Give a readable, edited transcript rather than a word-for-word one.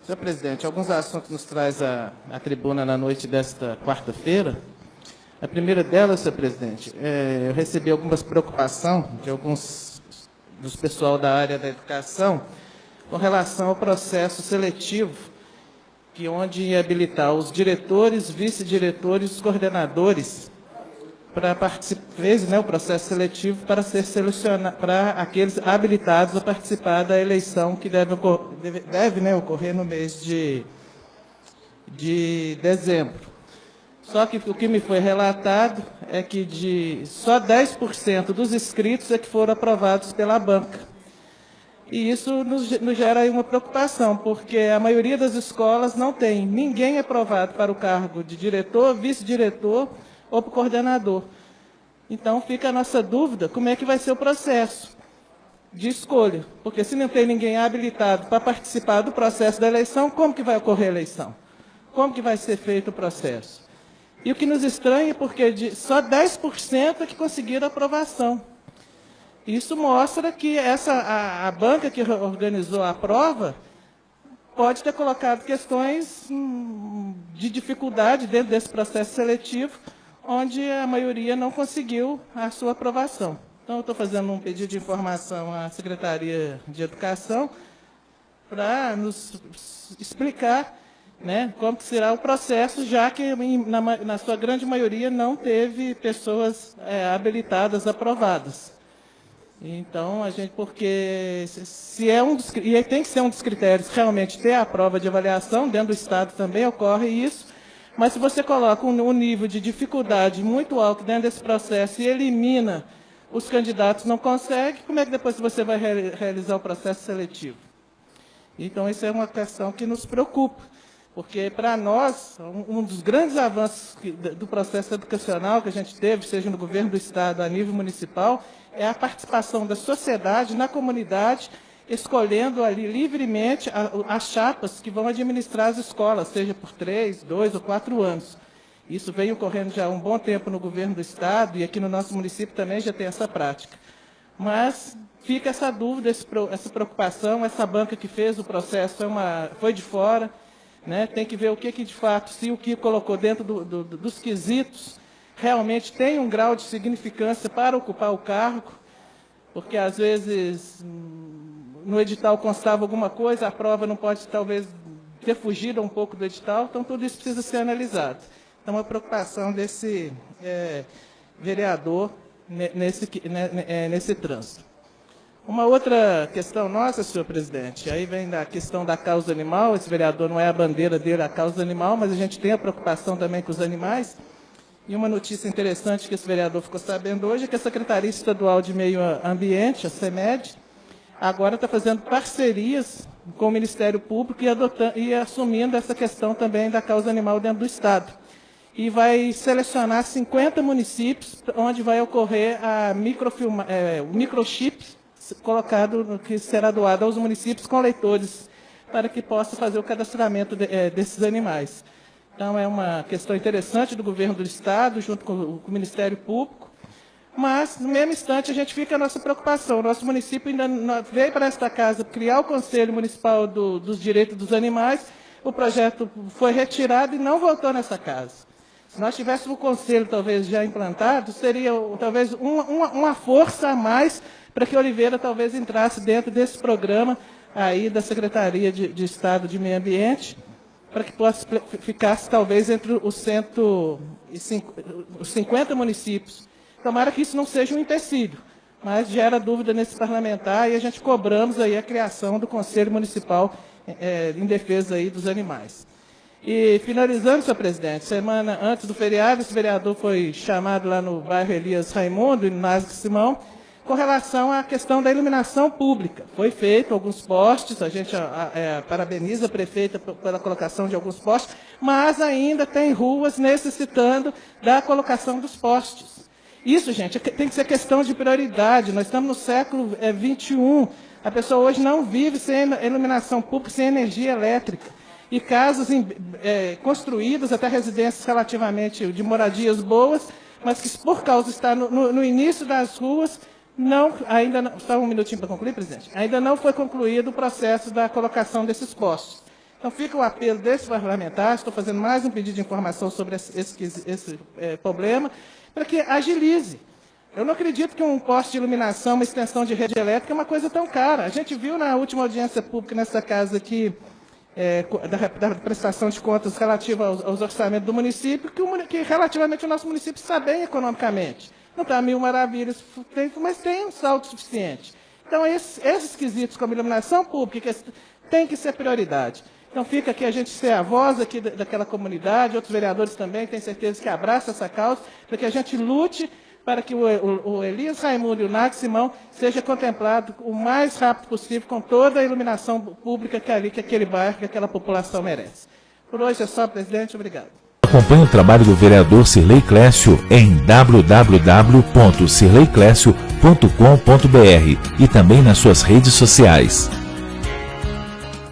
Senhor presidente, alguns assuntos nos traz à tribuna na noite desta quarta-feira. A primeira delas, senhor presidente, eu recebi algumas preocupações de alguns dos pessoal da área da educação com relação ao processo seletivo, que onde ia habilitar os diretores, vice-diretores, os coordenadores para participar, fez, o processo seletivo para ser selecionado para aqueles habilitados a participar da eleição que deve ocorrer no mês de dezembro. Só que o que me foi relatado é que só 10% dos inscritos é que foram aprovados pela banca. E isso nos gera aí uma preocupação, porque a maioria das escolas não tem ninguém aprovado para o cargo de diretor, vice-diretor ou para o coordenador. Então, fica a nossa dúvida, como é que vai ser o processo de escolha? Porque se não tem ninguém habilitado para participar do processo da eleição, como que vai ocorrer a eleição? Como que vai ser feito o processo? E o que nos estranha é porque só 10% é que conseguiram aprovação. Isso mostra que a banca que organizou a prova pode ter colocado questões de dificuldade dentro desse processo seletivo, onde a maioria não conseguiu a sua aprovação. Então, eu estou fazendo um pedido de informação à Secretaria de Educação para nos explicar como será o processo, já que, na sua grande maioria, não teve pessoas habilitadas aprovadas. Então, porque se é e tem que ser um dos critérios realmente ter a prova de avaliação, dentro do Estado também ocorre isso, mas se você coloca um nível de dificuldade muito alto dentro desse processo e elimina os candidatos não conseguem, como é que depois você vai realizar o processo seletivo? Então, isso é uma questão que nos preocupa, porque para nós, um dos grandes avanços do processo educacional que a gente teve, seja no governo do Estado, a nível municipal, é a participação da sociedade na comunidade, escolhendo ali livremente as chapas que vão administrar as escolas, seja por 3, 2 ou 4 anos. Isso vem ocorrendo já há um bom tempo no governo do Estado e aqui no nosso município também já tem essa prática. Mas fica essa dúvida, essa preocupação, essa banca que fez o processo foi de fora, tem que ver o que de fato, se o que colocou dentro dos quesitos realmente tem um grau de significância para ocupar o cargo, porque às vezes no edital constava alguma coisa, a prova não pode talvez ter fugido um pouco do edital, então tudo isso precisa ser analisado. Então, a preocupação desse vereador nesse trânsito. Uma outra questão nossa, senhor presidente, aí vem da questão da causa animal, esse vereador não é a bandeira dele, a causa animal, mas a gente tem a preocupação também com os animais. E uma notícia interessante que esse vereador ficou sabendo hoje é que a Secretaria Estadual de Meio Ambiente, a CEMED, agora está fazendo parcerias com o Ministério Público e assumindo essa questão também da causa animal dentro do Estado. E vai selecionar 50 municípios onde vai ocorrer o microchip colocado, que será doado aos municípios com leitores, para que possa fazer o cadastramento desses animais. Então, é uma questão interessante do governo do Estado, junto com o Ministério Público, mas, no mesmo instante, a gente fica a nossa preocupação. O nosso município ainda veio para esta casa criar o Conselho Municipal dos Direitos dos Animais, o projeto foi retirado e não voltou nessa casa. Se nós tivéssemos o conselho, talvez, já implantado, seria, talvez, uma força a mais para que Oliveira, talvez, entrasse dentro desse programa aí da Secretaria de Estado de Meio Ambiente, para que ficasse, talvez, entre os 50 municípios. Tomara que isso não seja um empecilho, mas gera dúvida nesse parlamentar e a gente cobramos aí a criação do Conselho Municipal em defesa aí dos animais. E, finalizando, senhor presidente, semana antes do feriado, esse vereador foi chamado lá no bairro Elias Raimundo, em Nasque Simão, com relação à questão da iluminação pública. Foi feito alguns postes, a gente parabeniza a prefeita pela colocação de alguns postes, mas ainda tem ruas necessitando da colocação dos postes. Isso, gente, tem que ser questão de prioridade. Nós estamos no século XXI. A pessoa hoje não vive sem iluminação pública, sem energia elétrica. E casas construídas, até residências relativamente de moradias boas, mas que, por causa de estar no início das ruas, só um minutinho para concluir, presidente. Ainda não foi concluído o processo da colocação desses postes. Então fica o apelo desse parlamentar, estou fazendo mais um pedido de informação sobre esse problema, para que agilize. Eu não acredito que um poste de iluminação, uma extensão de rede elétrica é uma coisa tão cara. A gente viu na última audiência pública nessa casa aqui, da prestação de contas relativa aos orçamentos do município, que relativamente o nosso município está bem economicamente. Não está mil maravilhas, mas tem um saldo suficiente. Então, esses quesitos como iluminação pública tem que ser prioridade. Então, fica aqui a gente ser a voz aqui daquela comunidade, outros vereadores também, tenho certeza que abraçam essa causa, para que a gente lute para que o Elias Raimundo e o Nath Simão seja contemplado o mais rápido possível com toda a iluminação pública que aquele bairro, que aquela população merece. Por hoje é só, presidente. Obrigado. Acompanhe o trabalho do vereador Cirlei Clécio em www.cirleiclécio.com.br e também nas suas redes sociais.